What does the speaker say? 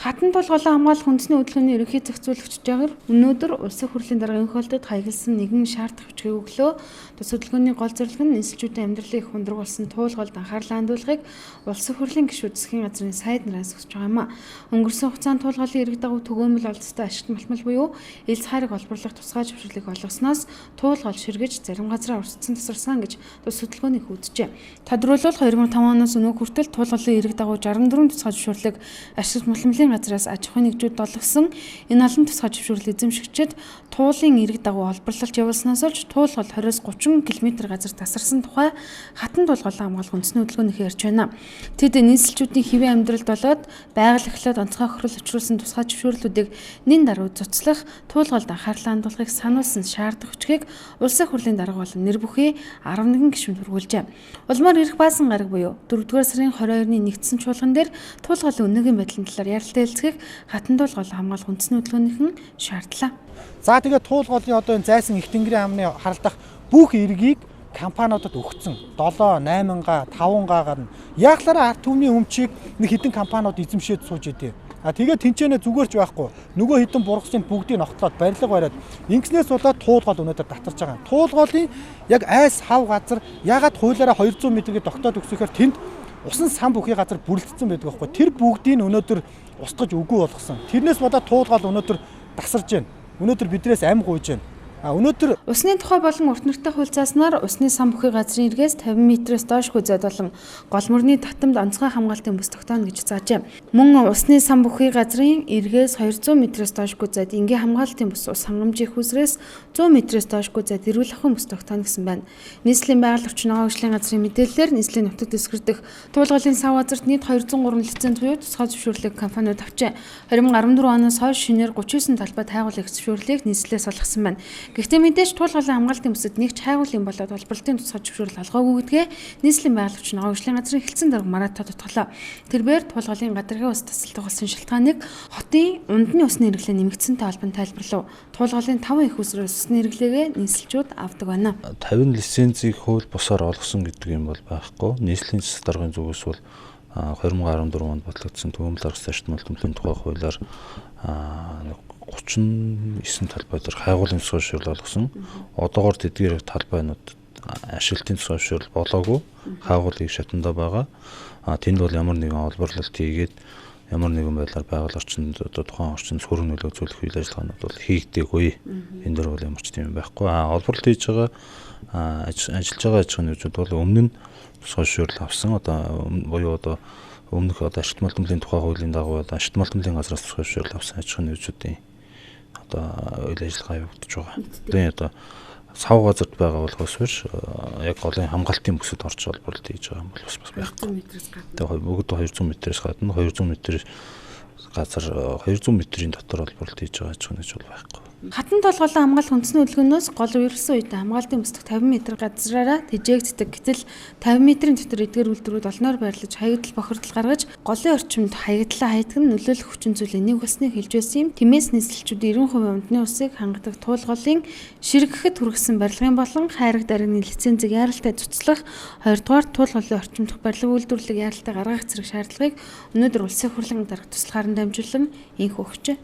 Хатан тулгуурлан хамгаалах үндэсний хөдөлгөөний ерөнхий зохицуулагч Жагар өнөөдөр улсын хурлын дарга өнхөлдөд хаягдсан нэгэн шаардах бичгийг өглөө. Тус хөдөлгөөний гол зорилго нь нийслэлчүүдийн амьдралыг их хундраг болсон туулгалд анхаарлаа хандуулахыг улсын хурлын гишүүд засгийн газрын сайд нараас хүсэж байгаа юм а. Өнгөрсөн хугацаанд туулгалын эрэг дагуу төгөөмөл олцтой ашигт малтмал буюу элс хайрыг олборлох тусгай зөвшөөрлийг олгосноос туулгал ширгэж зарим газраа урсцсан тасарсан гэж тус хөдөлгөөний хүүдэжээ. Тодорхойлбол 2005 оноос өнөө хүртэл туулгалын эрэг дагуу 64 тусгай зөвшөөрлийг ашигт малтмалын газраас аж ахуйн нэгжүүд олгосон. Энэ олон тусгай зөвшөөрөл эзэмшигчид туулын эрэг дагуу олборлолт явуулснаас олж туулгал 20-30 км газар тасарсан тухай хатан туулгуурлан хамгаалах үндэсний хөдөлгөөнийхөө ярьж байна. Тэд нийслэлчүүдийн хэвийн амьдралд болоод байгаль эхлээд онцгой хохирол учруулсан тусгай зөвшөөрлүүдийг нэн даруй цуцлах, туулгалд анхаарлаа хандуулахыг сануулсан шаардах хүчгийг улсын хурлын дарга болон нэр бүхий 11 гишүүнд хүргүүлжээ. Улмаар ирэх баасан гараг буюу 4-р сарын 22-ны нэгдсэн чуулган дээр туулгалын өнөөгийн байдлын талаар ярилцлага хэлцгийг хатан туулгуурлан хамгаалах үндэсний хөдөлгөөнийнхэн шаардлаа. За тэгээд туулгуурлын одоо энэ зайсан их тэнгэрийн амны харалдах бүх эргийг компаниудад өгцөн 7, 8га, 5гаар нь яахлаараа ард түмний өмчийг нэг хэдэн компаниуд эзэмшээд сууж идэв. Тэгээд тэнцэнэ зүгээрч байхгүй. Нөгөө хэдэн бургасчинд бүгдийг ногтлоод барилга бариад ингэснээс болоод туулгал өнөөдөр татарч байгаа. Туулгалын яг айс хав газар ягаад хуулиараа 200 м-ийг тогтоод өгсөхээр тэнд усан сан бүхий газар бүрэлдсэн байдаг байхгүй. Тэр бүгдийг өнөөдөр устгаж үгүй болгосон. Тэрнээс болоод туулгал өнөөдөр тасарж байна. Өнөөдөр бидрээс ам гуйж байна. Өнөөдөр усны тухай болон урт нэртэй хууль зааснаар усны сан бүхий газрын эргээс 50 м-ээс доош гүйцэд болон гол мөрний татамд онцгой хамгаалтын бүс тогтооно гэж заажээ. Мөн усны сан бүхий газрын эргээс 200 м-ээс доош гүйцэд энгийн хамгаалтын бүс ус хангамжийн хүсрээс 100 м-ээс доош гүйцэд эрүүл ахуйн бүс тогтооно гэсэн байна. Нийслэлийн байгаль орчин ногоон хөгжлийн газрын мэдээллээр нийслэлийн нутагт эсгэрдэх туулгалын сав газарт нийт 203 лиценз буюу тусгай зөвшөөрлийг компаниуд авчээ. 2014 оноос хойш шинээр 39 талбай тайгуулах зөвшөөрлийг нийслэлээс олгосон байна. Гэхдээ мэдээж туулгалын хамгаалтын бүсэд нэг ч хайгуулын болоод олборлолтын тусгай зөвшөөрөл алгаагүй гэдгээ нийслэлийн байгаль орчин ногоон хөгжлийн газрын хэлтсэн дарга Маратаа дутглаа. Тэрээр туулгалын гадаргын ус тасалдах болсон шалтгааныг хотын ундны усны хэрэглээ нэмэгдсэнтэй холбон тайлбарлав. Туулгалын 5 их усрын усны хэрэглээгээ нийслэлчүүд авдаг байна. 50 лицензийг хууль бусаар олгосон гэдэг юм бол байхгүй. Нийслэлийн засаг даргын зүгээс бол 2014 онд батлагдсан төгөөмөл арга зашид мөлтөмлийн тухай хуулиар 39 талбай дээр хайгуулын тусгай зөвшөөрөл олгосон. Одоогоор тэдгээр талбайнууд ашиглалтын тусгай зөвшөөрөл болоогүй. Хайгуулын шатндаа байгаа. Тэнд бол ямар нэгэн олборлолт хийгээд ямар нэгэн байдлаар байгаль орчинд одоо тухайн орчинд сөрөг нөлөө үзүүлэх үйл ажиллагаанууд бол хийгдээгүй. Энэ дөр бол ямар ч тийм байхгүй. Олборлолт хийж байгаа ажиллаж байгаа аж ахуйн нэгжүүд бол өмнө нь тусгай зөвшөөрөл авсан. Одоо буюу одоо өмнөх одоо ашигт малтмалын тухай хуулийн дагуу ашигт малтмалын газраас тусгай зөвшөөрөл авсан аж ахуйн нэгжүүдийн одоо үйл ажиллагаа явагдаж байгаа. Тэгээд одоо сав газарт байгаа болохоос биш яг голын хамгаалтын бүсэд орж олборлолт хийж байгаа юм бол бас байхгүй. Тэгээд бүгд 200 м-ээс гадна 200 м газар 200 м-ийн дотор олборлолт хийж байгаа ч нэг бол байхгүй. Хатан туулгуурлан хамгаалах үндэсний хөдөлгөөнөөс гол уурсан үед хамгаалтын бүсдэх 50 м газраараа тэжээгддэг. Гэтэл 50 м-ийн дотор эдгээр үйлдвэрүүд олноор байрлаж хаягдал бохирдол гаргаж голын орчимд хаягдлаа хаягдах нь нөлөөлөх хүчин зүйл энийг болсныг хэлж байсан юм. Тиймээс нийслэлчүүд 90% ундны усыг хангадаг туулгуурлын ширгэхэд хүргэсэн барилгын болон хайраг дарганы лицензийг яаралтай цуцлах, 2-дугаар туулгуурлын орчим дох барилга үйлдвэрлэлийг яаралтай гаргах зэрэг шаардлагыг өнөөдөр улсын хурлын дарга туслахаар дамжуулан инх өгчээ.